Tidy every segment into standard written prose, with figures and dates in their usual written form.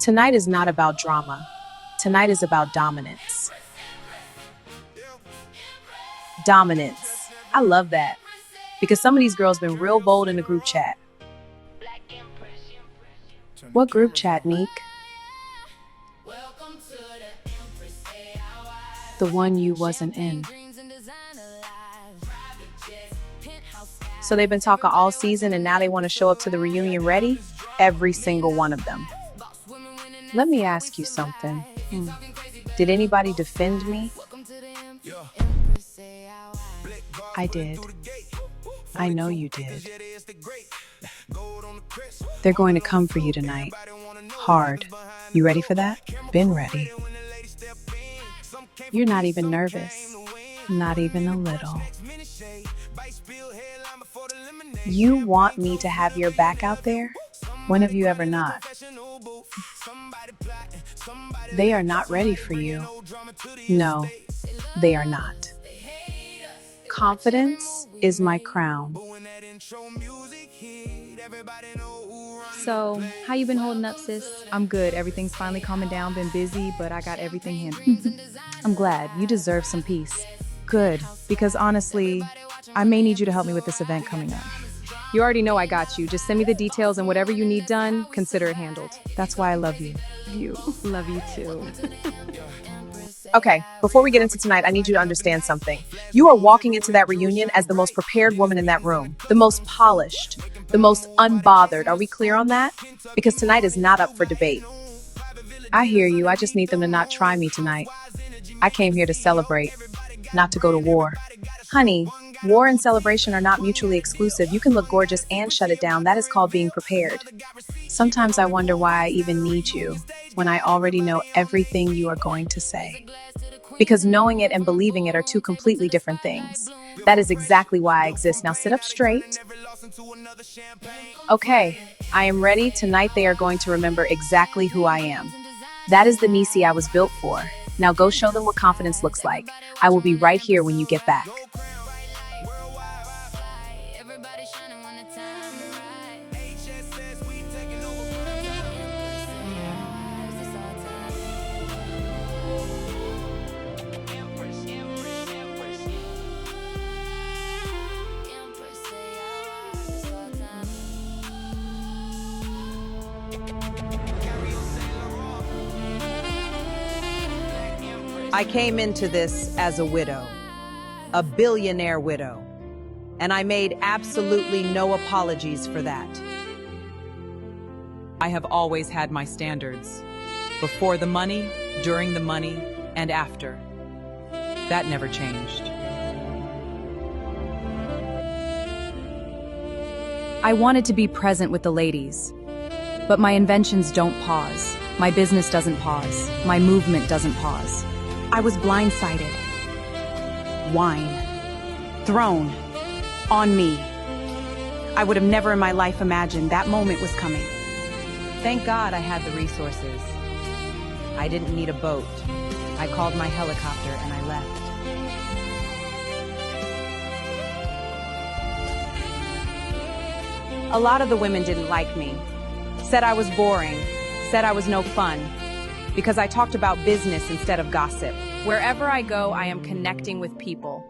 Tonight is not about drama. Tonight is about dominance. Dominance. I love that. Because some of these girls been real bold in the group chat. What group chat, Neek? The one you wasn't in. So they've been talking all season and now they want to show up to the reunion ready? Every single one of them. Let me ask you something. Did anybody defend me? I did. I know you did. They're going to come for you tonight. Hard. You ready for that? Been ready. You're not even nervous. Not even a little. You want me to have your back out there? When have you ever not? They are not ready for you. No, they are not. Confidence is my crown. So, how you been holding up, sis? I'm good. Everything's finally calming down. Been busy, but I got everything handled. I'm glad. You deserve some peace. Good, because honestly, I may need you to help me with this event coming up. You already know I got you. Just send me the details and whatever you need done, consider it handled. That's why I love you. You. Love you too. Okay, before we get into tonight, I need you to understand something. You are walking into that reunion as the most prepared woman in that room, the most polished, the most unbothered. Are we clear on that? Because tonight is not up for debate. I hear you. I just need them to not try me tonight. I came here to celebrate, not to go to war. Honey, war and celebration are not mutually exclusive. You can look gorgeous and shut it down. That is called being prepared. Sometimes I wonder why I even need you when I already know everything you are going to say. Because knowing it and believing it are two completely different things. That is exactly why I exist. Now sit up straight. Okay, I am ready. Tonight they are going to remember exactly who I am. That is the Nisi I was built for. Now go show them what confidence looks like. I will be right here when you get back. I came into this as a widow, a billionaire widow, and I made absolutely no apologies for that. I have always had my standards, before the money, during the money, and after. That never changed. I wanted to be present with the ladies, but my inventions don't pause. My business doesn't pause. My movement doesn't pause. I was blindsided. Wine. Thrown. On me. I would have never in my life imagined that moment was coming. Thank God I had the resources. I didn't need a boat. I called my helicopter and I left. A lot of the women didn't like me. Said I was boring. Said I was no fun. Because I talked about business instead of gossip. Wherever I go, I am connecting with people.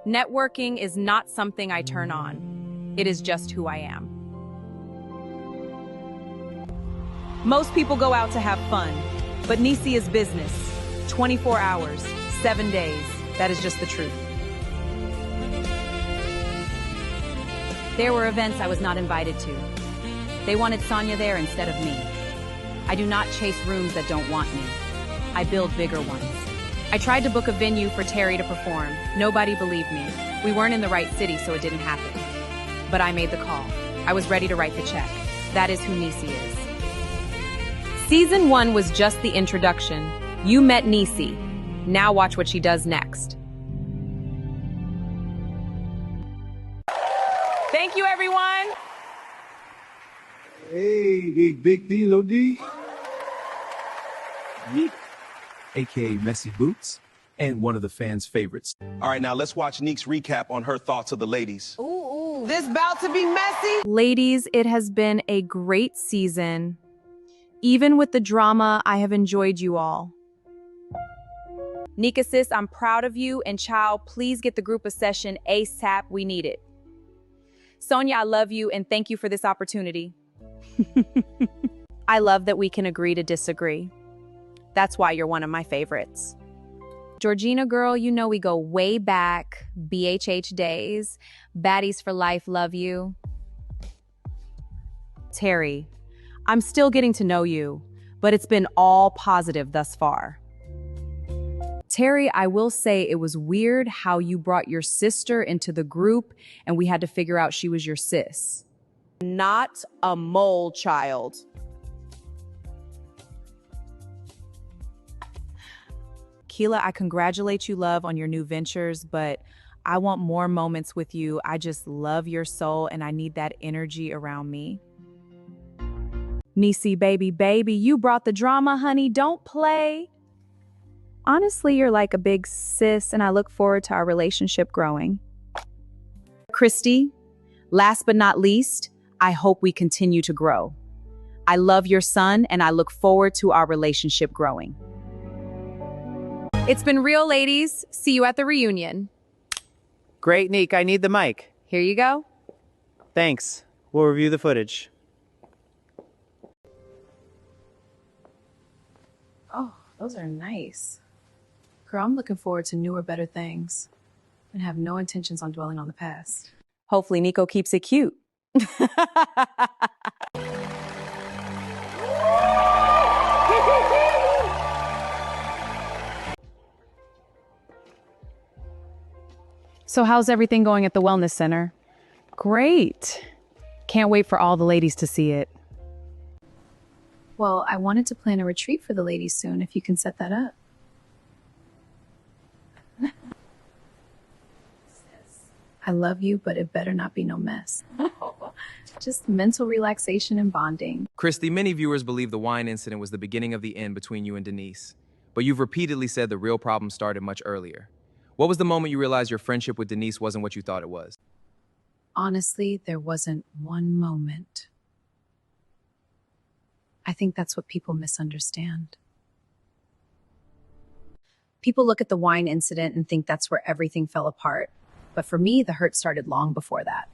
Networking is not something I turn on. It is just who I am. Most people go out to have fun, but Nisi is business. 24 hours, 7 days. That is just the truth. There were events I was not invited to. They wanted Sonia there instead of me. I do not chase rooms that don't want me. I build bigger ones. I tried to book a venue for Terry to perform. Nobody believed me. We weren't in the right city, so it didn't happen. But I made the call. I was ready to write the check. That is who Nisi is. Season 1 was just the introduction. You met Nisi. Now watch what she does next. Thank you, everyone. Hey, Big D, Lil D. Yeet. AKA Messy Boots, and one of the fans' favorites. All right, now let's watch Neek's recap on her thoughts of the ladies. This bout to be messy. Ladies, it has been a great season. Even with the drama, I have enjoyed you all. Nika sis, I'm proud of you, and child, please get the group a session ASAP. We need it. Sonia, I love you and thank you for this opportunity. I love that we can agree to disagree. That's why you're one of my favorites. Georgina girl, you know we go way back, BHH days, baddies for life, love you. Terry, I'm still getting to know you, but it's been all positive thus far. Terry, I will say it was weird how you brought your sister into the group and we had to figure out she was your sis. Not a mole child. Keela, I congratulate you, love, on your new ventures, but I want more moments with you. I just love your soul and I need that energy around me. Nisi, baby, you brought the drama, honey. Don't play. Honestly, you're like a big sis, and I look forward to our relationship growing. Christy, last but not least, I hope we continue to grow. I love your son, and I look forward to our relationship growing. It's been real, ladies. See you at the reunion. Great, Neek. I need the mic. Here you go. Thanks. We'll review the footage. Oh, those are nice. Girl, I'm looking forward to newer, better things and have no intentions on dwelling on the past. Hopefully Nico keeps it cute. So how's everything going at the wellness center? Great. Can't wait for all the ladies to see it. Well, I wanted to plan a retreat for the ladies soon, if you can set that up. I love you, but it better not be no mess. Just mental relaxation and bonding. Christy, many viewers believe the wine incident was the beginning of the end between you and Denise, but you've repeatedly said the real problem started much earlier. What was the moment you realized your friendship with Denise wasn't what you thought it was? Honestly, there wasn't one moment. I think that's what people misunderstand. People look at the wine incident and think that's where everything fell apart. But for me, the hurt started long before that.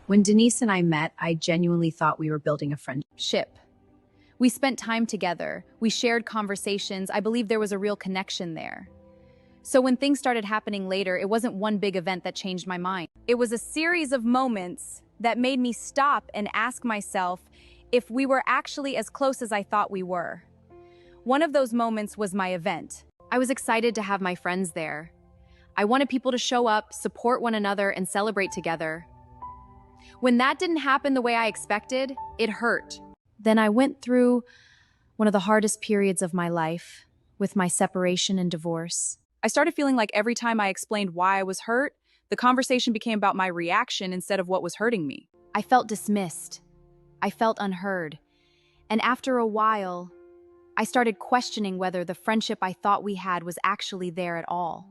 When Denise and I met, I genuinely thought we were building a friendship. We spent time together. We shared conversations. I believe there was a real connection there. So when things started happening later, it wasn't one big event that changed my mind. It was a series of moments that made me stop and ask myself if we were actually as close as I thought we were. One of those moments was my event. I was excited to have my friends there. I wanted people to show up, support one another, and celebrate together. When that didn't happen the way I expected, it hurt. Then I went through one of the hardest periods of my life with my separation and divorce. I started feeling like every time I explained why I was hurt, the conversation became about my reaction instead of what was hurting me. I felt dismissed. I felt unheard. And after a while, I started questioning whether the friendship I thought we had was actually there at all.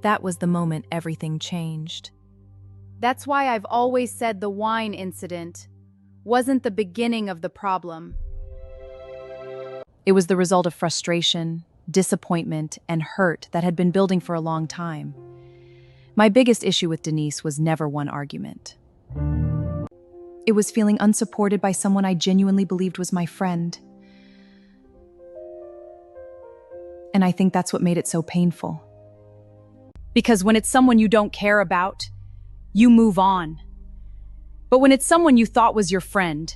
That was the moment everything changed. That's why I've always said the wine incident wasn't the beginning of the problem. It was the result of frustration, disappointment, and hurt that had been building for a long time. My biggest issue with Denise was never one argument. It was feeling unsupported by someone I genuinely believed was my friend. And I think that's what made it so painful. Because when it's someone you don't care about, you move on. But when it's someone you thought was your friend,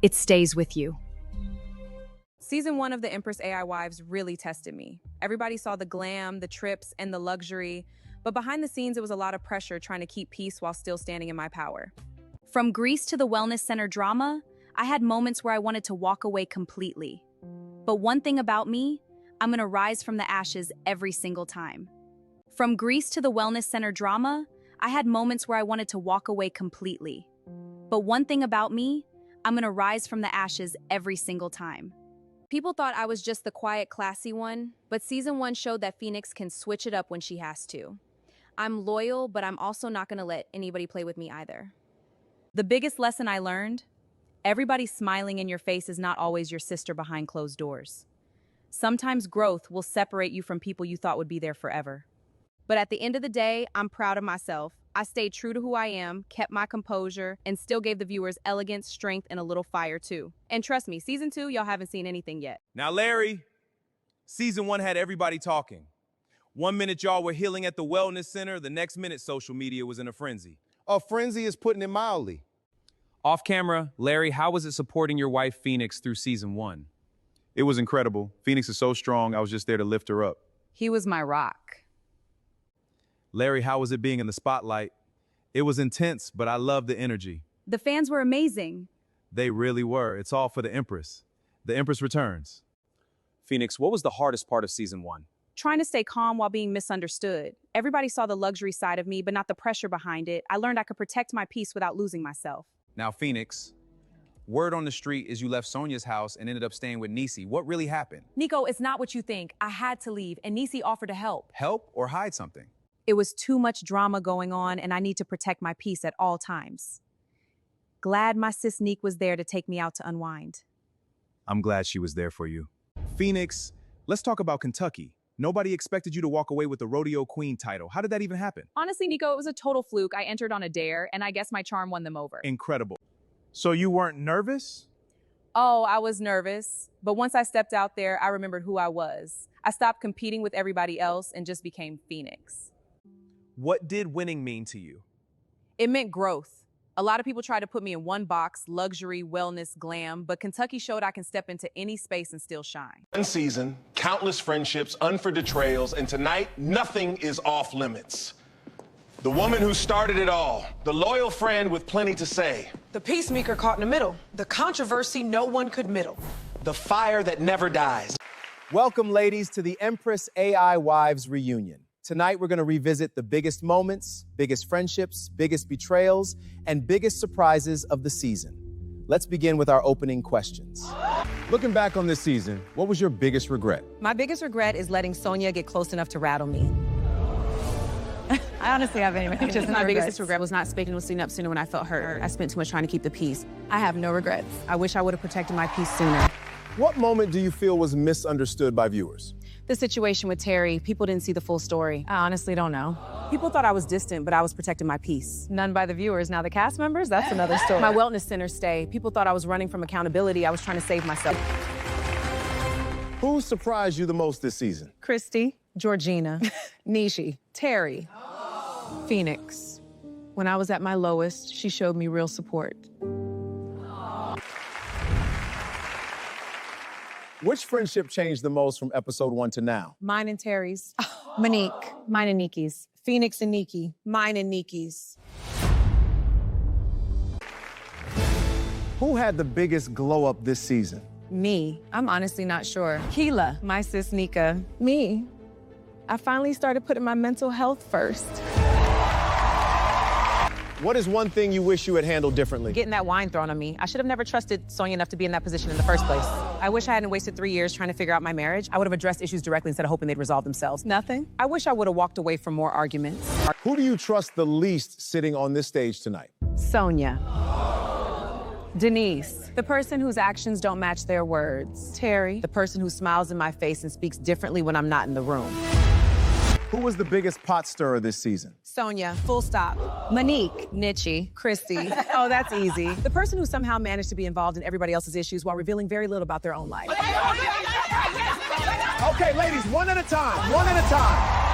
it stays with you. Season 1 of the Empress AI Wives really tested me. Everybody saw the glam, the trips, and the luxury, but behind the scenes, it was a lot of pressure trying to keep peace while still standing in my power. From Greece to the wellness center drama, I had moments where I wanted to walk away completely. But one thing about me, I'm gonna rise from the ashes every single time. From Greece to the wellness center drama, I had moments where I wanted to walk away completely. But one thing about me, I'm gonna rise from the ashes every single time. People thought I was just the quiet, classy one, but season 1 showed that Phoenix can switch it up when she has to. I'm loyal, but I'm also not gonna let anybody play with me either. The biggest lesson I learned, Everybody smiling in your face is not always your sister behind closed doors. Sometimes growth will separate you from people you thought would be there forever. But at the end of the day, I'm proud of myself. I stayed true to who I am, kept my composure, and still gave the viewers elegance, strength, and a little fire too. And trust me, season 2, y'all haven't seen anything yet. Now, Larry, season 1 had everybody talking. One minute y'all were healing at the wellness center, the next minute social media was in a frenzy. A frenzy is putting it mildly. Off camera, Larry, how was it supporting your wife Phoenix through season 1? It was incredible. Phoenix is so strong, I was just there to lift her up. He was my rock. Larry, how was it being in the spotlight? It was intense, but I loved the energy. The fans were amazing. They really were. It's all for the Empress. The Empress returns. Phoenix, what was the hardest part of season 1? Trying to stay calm while being misunderstood. Everybody saw the luxury side of me, but not the pressure behind it. I learned I could protect my peace without losing myself. Now, Phoenix, word on the street is you left Sonya's house and ended up staying with Niecy. What really happened? Nico, it's not what you think. I had to leave, and Niecy offered to help. Help or hide something? It was too much drama going on, and I need to protect my peace at all times. Glad my sis Neek was there to take me out to unwind. I'm glad she was there for you. Phoenix, let's talk about Kentucky. Nobody expected you to walk away with the Rodeo Queen title. How did that even happen? Honestly, Nico, it was a total fluke. I entered on a dare, and I guess my charm won them over. Incredible. So you weren't nervous? Oh, I was nervous. But once I stepped out there, I remembered who I was. I stopped competing with everybody else and just became Phoenix. What did winning mean to you? It meant growth. A lot of people try to put me in one box, luxury, wellness, glam, but Kentucky showed I can step into any space and still shine. One season, countless friendships, unfair betrayals, and tonight, nothing is off limits. The woman who started it all, the loyal friend with plenty to say. The peacemaker caught in the middle. The controversy no one could middle. The fire that never dies. Welcome, ladies, to the Empress AI Wives reunion. Tonight, we're going to revisit the biggest moments, biggest friendships, biggest betrayals, and biggest surprises of the season. Let's begin with our opening questions. Looking back on this season, what was your biggest regret? My biggest regret is letting Sonya get close enough to rattle me. I honestly have any Just my biggest regret was not speaking with Seen Up sooner when I felt hurt. I spent too much trying to keep the peace. I have no regrets. I wish I would have protected my peace sooner. What moment do you feel was misunderstood by viewers? The situation with Terry, people didn't see the full story. I honestly don't know. People thought I was distant, but I was protecting my peace. None by the viewers. Now the cast members, that's another story. My wellness center stay, people thought I was running from accountability. I was trying to save myself. Who surprised you the most this season? Christy, Georgina, Nishi, Terry, Phoenix. When I was at my lowest, she showed me real support. Which friendship changed the most from episode 1 to now? Mine and Terry's. Monique, mine and Niki's. Phoenix and Nikki. Mine and Nikki's. Who had the biggest glow up this season? Me. I'm honestly not sure. Keela. My sis Nika. Me. I finally started putting my mental health first. What is one thing you wish you had handled differently? Getting that wine thrown on me. I should have never trusted Sonya enough to be in that position in the first place. I wish I hadn't wasted 3 years trying to figure out my marriage. I would have addressed issues directly instead of hoping they'd resolve themselves. Nothing? I wish I would have walked away from more arguments. Who do you trust the least sitting on this stage tonight? Sonya. Denise. The person whose actions don't match their words. Terry. The person who smiles in my face and speaks differently when I'm not in the room. Who was the biggest pot stirrer this season? Sonya, full stop. Monique. Nichi. Christy. Oh, that's easy. The person who somehow managed to be involved in everybody else's issues while revealing very little about their own life. Okay, ladies, one at a time, one at a time.